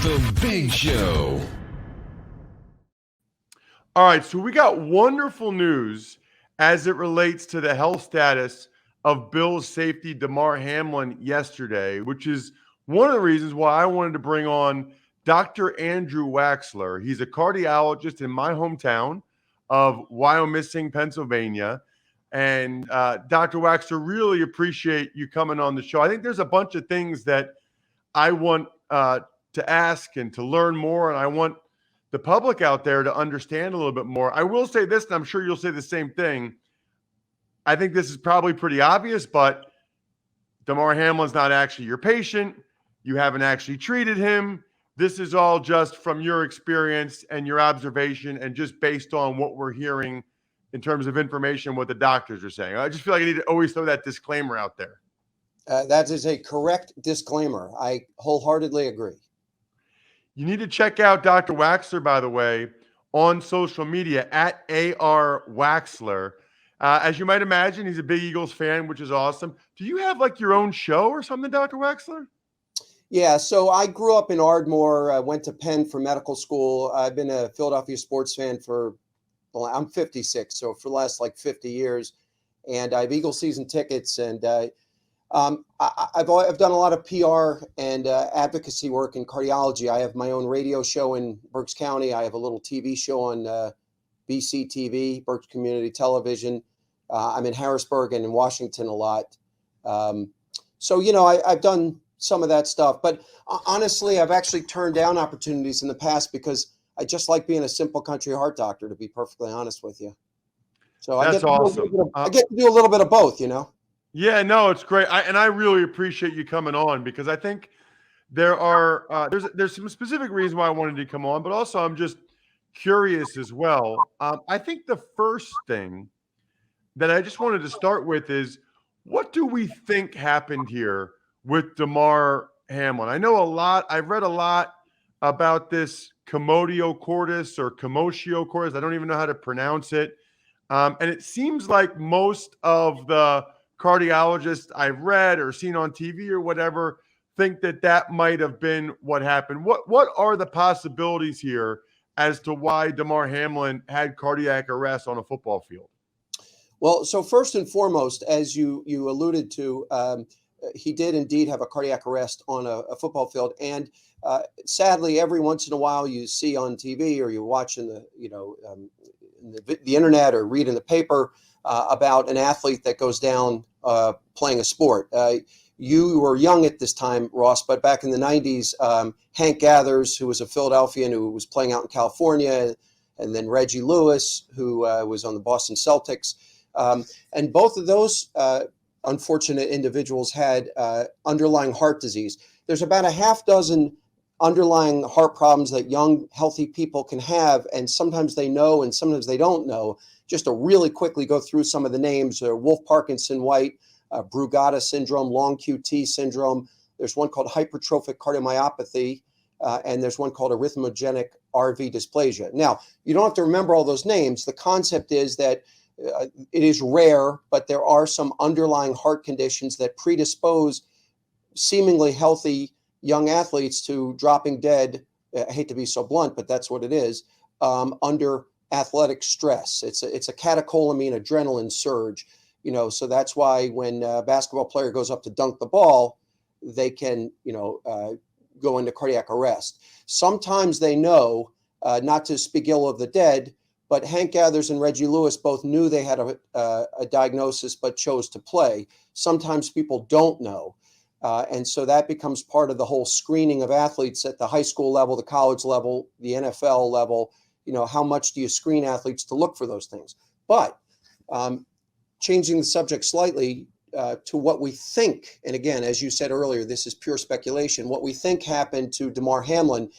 The Big Show. All right, so we got wonderful news as it relates to the health status of Bills safety Damar Hamlin yesterday, which is one of the reasons why I wanted to bring on Dr. Andrew Waxler. He's a cardiologist in my hometown of Wyomissing, Pennsylvania. And Dr. Waxler, really appreciate you coming on the show. I think there's a bunch of things that I want to ask and to learn more, and I want the public out there to understand a little bit more. I will say this, and I'm sure you'll say the same thing. I think this is probably pretty obvious, but Damar Hamlin's not actually your patient. You haven't actually treated him. This is all just from your experience and your observation and just based on what we're hearing in terms of information, what the doctors are saying. I just feel like I need to always throw that disclaimer out there. That is a correct disclaimer. I wholeheartedly agree. You need to check out Dr. Waxler, by the way, on social media at AR Waxler. As you might imagine, he's a big Eagles fan, which is awesome. Do you have like your own show or something, Dr. Waxler? Yeah, so I grew up in Ardmore. I went to Penn for medical school. I've been a Philadelphia sports fan I'm 56, so for the last like 50 years. And I have Eagle season tickets, and I've done a lot of PR and advocacy work in cardiology. I have my own radio show in Berks County. I have a little TV show on BC TV, Berks Community Television. I'm in Harrisburg and in Washington a lot. So, I've done some of that stuff. But honestly, I've actually turned down opportunities in the past because I just like being a simple country heart doctor, to be perfectly honest with you. So that's awesome. I get to do a little bit of both, Yeah, no, it's great. I really appreciate you coming on because I think there's some specific reasons why I wanted to come on, but also I'm just curious as well. I think the first thing that I just wanted to start with is, what do we think happened here with Damar Hamlin? I know a lot. I've read a lot about this commotio cordis or commotio cordis. I don't even know how to pronounce it. And it seems like most of the cardiologists I've read or seen on TV or whatever think that might have been what happened. What are the possibilities here as to why Damar Hamlin had cardiac arrest on a football field? Well, so first and foremost, as you alluded to, he did indeed have a cardiac arrest on a football field. And sadly, every once in a while you see on TV or you watch in the internet or read in the paper about an athlete that goes down playing a sport. You were young at this time, Ross, but back in the 90s, Hank Gathers, who was a Philadelphian who was playing out in California, and then Reggie Lewis, who was on the Boston Celtics. And both of those unfortunate individuals had underlying heart disease. There's about a half dozen underlying heart problems that young, healthy people can have, and sometimes they know and sometimes they don't know. Just to really quickly go through some of the names: Wolff-Parkinson-White, Brugada syndrome, long QT syndrome. There's one called hypertrophic cardiomyopathy, and there's one called arrhythmogenic RV dysplasia. Now, you don't have to remember all those names. The concept is that it is rare, but there are some underlying heart conditions that predispose seemingly healthy young athletes to dropping dead. I hate to be so blunt, but that's what it is, under athletic stress. It's a catecholamine adrenaline surge, so that's why when a basketball player goes up to dunk the ball, they can, go into cardiac arrest. Sometimes they know, not to speak ill of the dead, but Hank Gathers and Reggie Lewis both knew they had a diagnosis but chose to play. Sometimes people don't know. And so that becomes part of the whole screening of athletes at the high school level, the college level, the NFL level. How much do you screen athletes to look for those things? But changing the subject slightly to what we think, and again, as you said earlier, this is pure speculation, what we think happened to Damar Hamlin.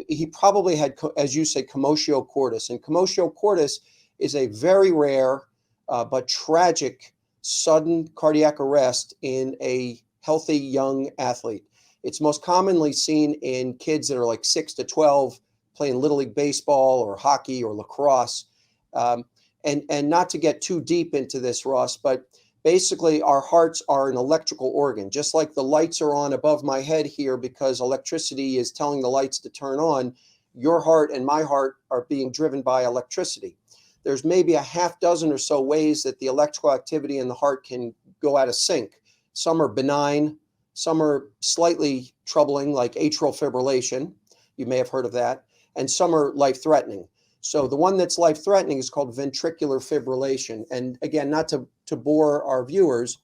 He probably had, as you say, commotio cordis. And commotio cordis is a very rare but tragic sudden cardiac arrest in a healthy young athlete. It's most commonly seen in kids that are like 6 to 12 playing Little League baseball or hockey or lacrosse. And not to get too deep into this, Ross, but basically our hearts are an electrical organ, just like the lights are on above my head here because electricity is telling the lights to turn on. Your heart and my heart are being driven by electricity. There's maybe a half dozen or so ways that the electrical activity in the heart can go out of sync. Some are benign, some are slightly troubling, like atrial fibrillation. You may have heard of that. And some are life-threatening. So the one that's life-threatening is called ventricular fibrillation. And again, not to bore our viewers,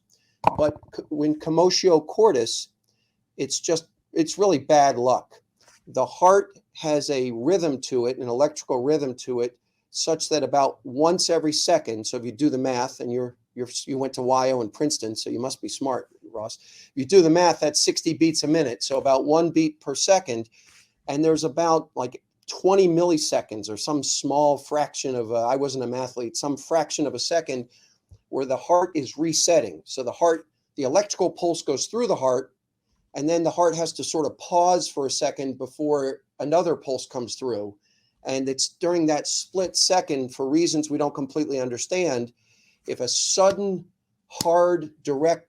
but when commotio cordis, it's really bad luck. The heart has a rhythm to it, an electrical rhythm to it, such that about once every second, so if you do the math, and you went to YO in Princeton, so you must be smart, Ross. If you do the math, that's 60 beats a minute, so about 1 beat per second, and there's about like 20 milliseconds or some small fraction of, I wasn't a mathlete, some fraction of a second where the heart is resetting. So the electrical pulse goes through the heart, and then the heart has to sort of pause for a second before another pulse comes through. And it's during that split second, for reasons we don't completely understand, if a sudden, hard, direct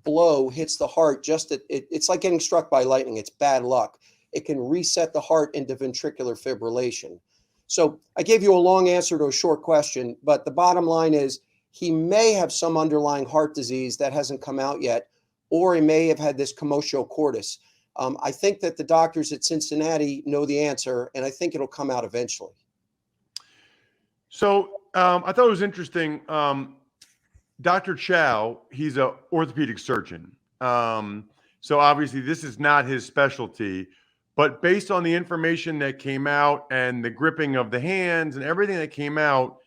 blow hits the heart, it's like getting struck by lightning. It's bad luck. It can reset the heart into ventricular fibrillation. So I gave you a long answer to a short question, but the bottom line is he may have some underlying heart disease that hasn't come out yet, or he may have had this commotio cordis. I think that the doctors at Cincinnati know the answer, and I think it'll come out eventually. So I thought it was interesting. Dr. Chow, he's an orthopedic surgeon. So obviously this is not his specialty, but based on the information that came out and the gripping of the hands and everything that came out,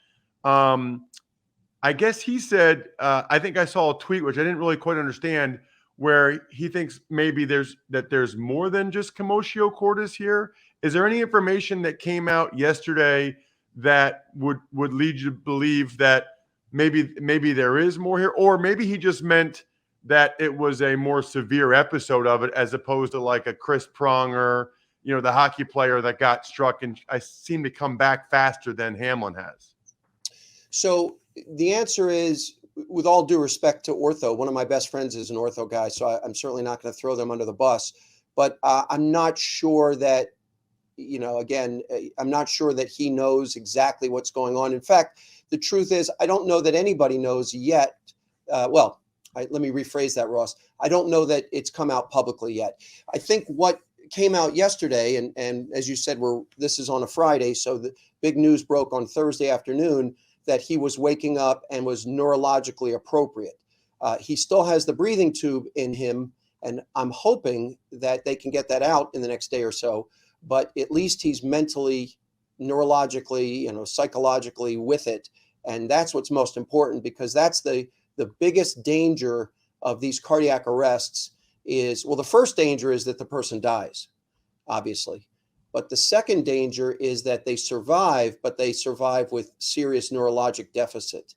I guess he said, I think I saw a tweet, which I didn't really quite understand, where he thinks maybe there's more than just commotio cordis here. Is there any information that came out yesterday that would lead you to believe that maybe there is more here, or maybe he just meant that it was a more severe episode of it as opposed to like a Chris Pronger, the hockey player that got struck and I seem to come back faster than Hamlin has? So the answer is, with all due respect to ortho, one of my best friends is an ortho guy, so I'm certainly not going to throw them under the bus. But I'm not sure that, I'm not sure that he knows exactly what's going on. In fact, the truth is, I don't know that anybody knows yet. Let me rephrase that, Ross. I don't know that it's come out publicly yet. I think what came out yesterday, and as you said, this is on a Friday, so the big news broke on Thursday afternoon, that he was waking up and was neurologically appropriate. He still has the breathing tube in him, and I'm hoping that they can get that out in the next day or so, but at least he's mentally, neurologically, psychologically with it. And that's what's most important, because that's the biggest danger of these cardiac arrests is, well, the first danger is that the person dies, obviously. But the second danger is that they survive, but they survive with serious neurologic deficit.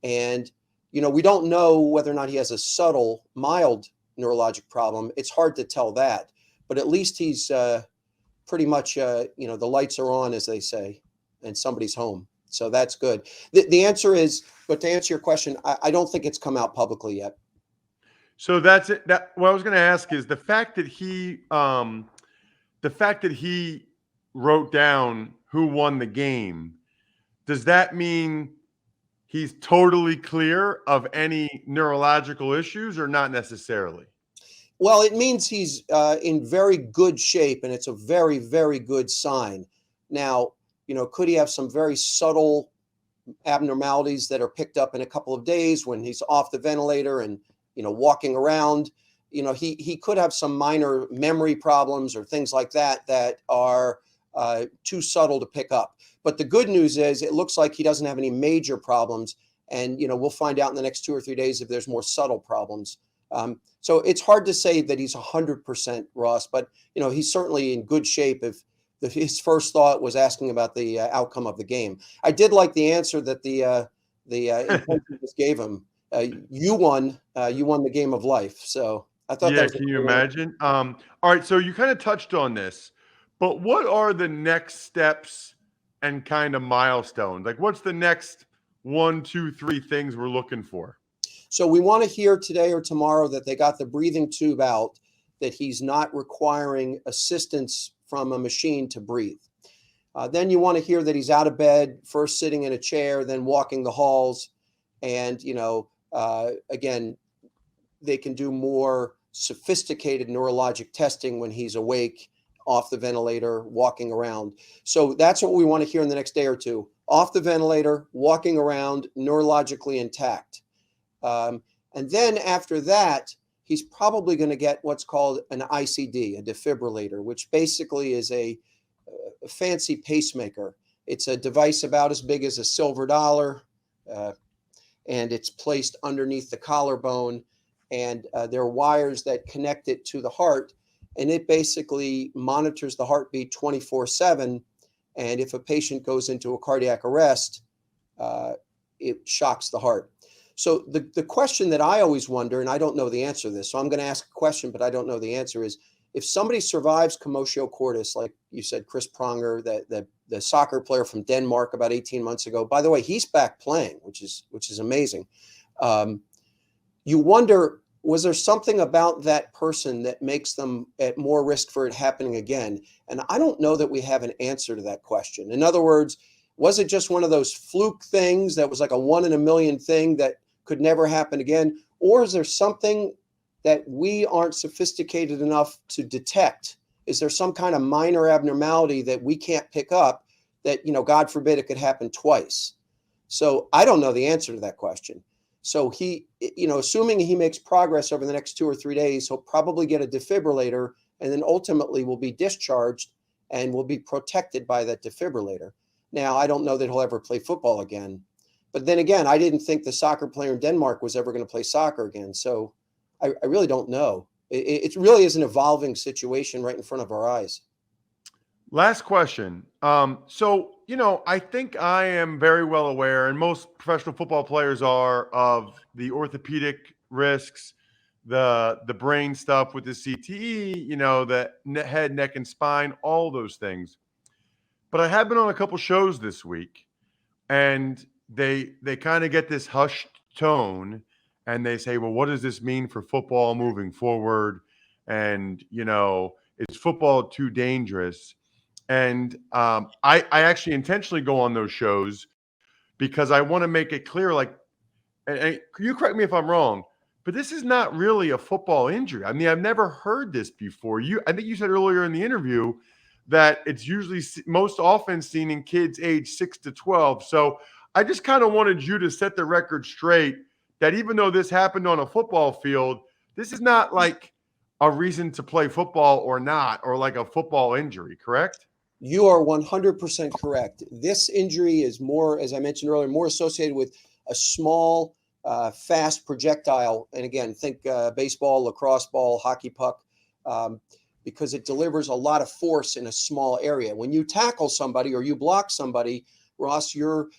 And, we don't know whether or not he has a subtle, mild neurologic problem. It's hard to tell that. But at least he's pretty much, the lights are on, as they say, and somebody's home. So that's good. The answer is, but to answer your question, I don't think it's come out publicly yet. So that's it. What I was going to ask is the fact that he wrote down who won the game, does that mean he's totally clear of any neurological issues or not necessarily? Well, it means he's in very good shape, and it's a very, very good sign. Now, could he have some very subtle abnormalities that are picked up in a couple of days when he's off the ventilator and, walking around? He could have some minor memory problems or things like that are too subtle to pick up. But the good news is it looks like he doesn't have any major problems. And, we'll find out in the next 2 or 3 days if there's more subtle problems. So it's hard to say that he's 100%, Ross, but, he's certainly in good shape if his first thought was asking about the outcome of the game. I did like the answer that the just gave him. You won the game of life. So I thought that was can you imagine? All right. So you kind of touched on this, but what are the next steps and kind of milestones? Like what's the next 1, 2, 3 things we're looking for? So we want to hear today or tomorrow that they got the breathing tube out, that he's not requiring assistance from a machine to breathe. Then you want to hear that he's out of bed, first sitting in a chair, then walking the halls. And, again, they can do more sophisticated neurologic testing when he's awake, off the ventilator, walking around. So that's what we want to hear in the next day or two. Off the ventilator, walking around, neurologically intact. And then after that, he's probably going to get what's called an ICD, a defibrillator, which basically is a fancy pacemaker. It's a device about as big as a silver dollar, and it's placed underneath the collarbone. And there are wires that connect it to the heart, and it basically monitors the heartbeat 24/7. And if a patient goes into a cardiac arrest, it shocks the heart. So the question that I always wonder, and I don't know the answer to this, so I'm going to ask a question, but I don't know the answer, is if somebody survives commotio cordis, like you said, Chris Pronger, the soccer player from Denmark about 18 months ago, by the way, he's back playing, which is amazing. You wonder, was there something about that person that makes them at more risk for it happening again? And I don't know that we have an answer to that question. In other words, was it just one of those fluke things that was like a 1 in a million thing that could never happen again? Or is there something that we aren't sophisticated enough to detect? Is there some kind of minor abnormality that we can't pick up that, God forbid it could happen twice? So I don't know the answer to that question. So he, assuming he makes progress over the next 2 or 3 days, he'll probably get a defibrillator and then ultimately will be discharged and will be protected by that defibrillator. Now, I don't know that he'll ever play football again. But then again, I didn't think the soccer player in Denmark was ever going to play soccer again. So I really don't know. It really is an evolving situation right in front of our eyes. Last question. I think I am very well aware, and most professional football players are, of the orthopedic risks, the brain stuff with the CTE, the head, neck, and spine, all those things. But I have been on a couple shows this week, and they kind of get this hushed tone, and they say, well, what does this mean for football moving forward? And, is football too dangerous? And I actually intentionally go on those shows because I want to make it clear, and you correct me if I'm wrong, but this is not really a football injury. I mean, I've never heard this before. I think you said earlier in the interview that it's usually most often seen in kids age 6 to 12. So I just kind of wanted you to set the record straight that even though this happened on a football field, this is not like a reason to play football or not, or like a football injury, correct? You are 100% correct. This injury is more, as I mentioned earlier, more associated with a small, fast projectile. And again, think baseball, lacrosse ball, hockey puck, because it delivers a lot of force in a small area. When you tackle somebody or you block somebody, Ross, your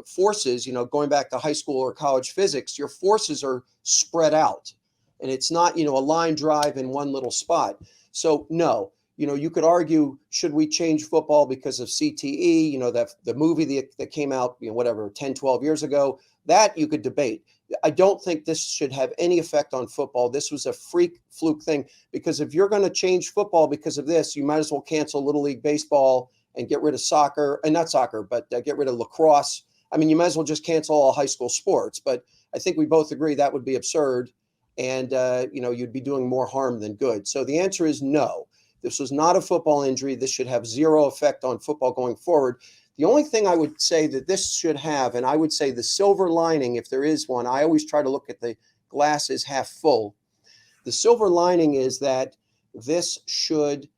forces, going back to high school or college physics, your forces are spread out. And it's not, a line drive in one little spot. So no. You could argue, should we change football because of CTE? The movie that came out, 10, 12 years ago, that you could debate. I don't think this should have any effect on football. This was a fluke thing, because if you're going to change football because of this, you might as well cancel Little League Baseball and get rid of soccer, and not soccer, but get rid of lacrosse. I mean, you might as well just cancel all high school sports. But I think we both agree that would be absurd. And, you'd be doing more harm than good. So the answer is no. This was not a football injury. This should have zero effect on football going forward. The only thing I would say that this should have, and I would say the silver lining, if there is one, I always try to look at the glass as half full. The silver lining is that this should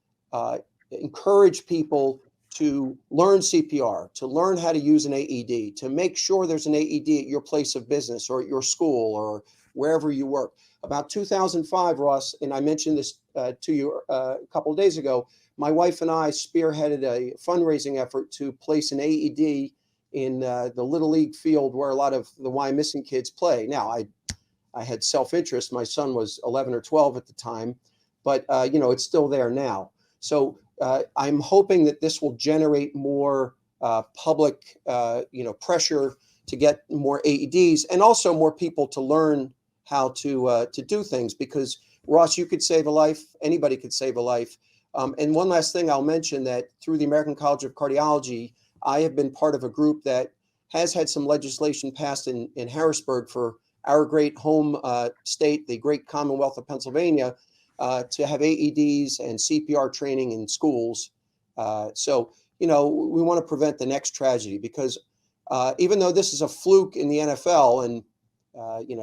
encourage people to learn CPR, to learn how to use an AED, to make sure there's an AED at your place of business or at your school or wherever you work. About 2005, Ross, and I mentioned this to you a couple of days ago, my wife and I spearheaded a fundraising effort to place an AED in the Little League field where a lot of the Wyomissing kids play. Now, I had self-interest. My son was 11 or 12 at the time, but, it's still there now. So I'm hoping that this will generate more public, pressure to get more AEDs and also more people to learn how to do things, because Ross, you could save a life. Anybody could save a life. And one last thing I'll mention, that through the American College of Cardiology, I have been part of a group that has had some legislation passed in Harrisburg for our great home state, the great Commonwealth of Pennsylvania, to have AEDs and CPR training in schools. So, we want to prevent the next tragedy, because even though this is a fluke in the NFL, and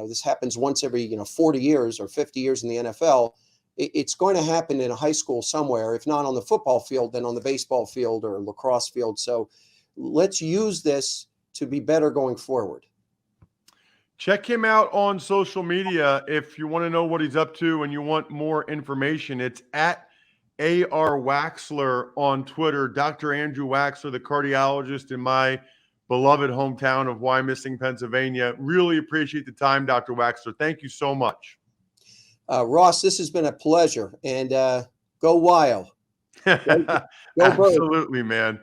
this happens once every 40 years or 50 years in the NFL, it's going to happen in a high school somewhere, if not on the football field, then on the baseball field or lacrosse field. So let's use this to be better going forward. Check him out on social media if you want to know what he's up to and you want more information. It's at AR Waxler on Twitter. Dr. Andrew Waxler, the cardiologist in my beloved hometown of Wyomissing, Pennsylvania. Really appreciate the time, Dr. Waxler. Thank you so much. Ross, this has been a pleasure, and go wild. Go Birds. Absolutely, man.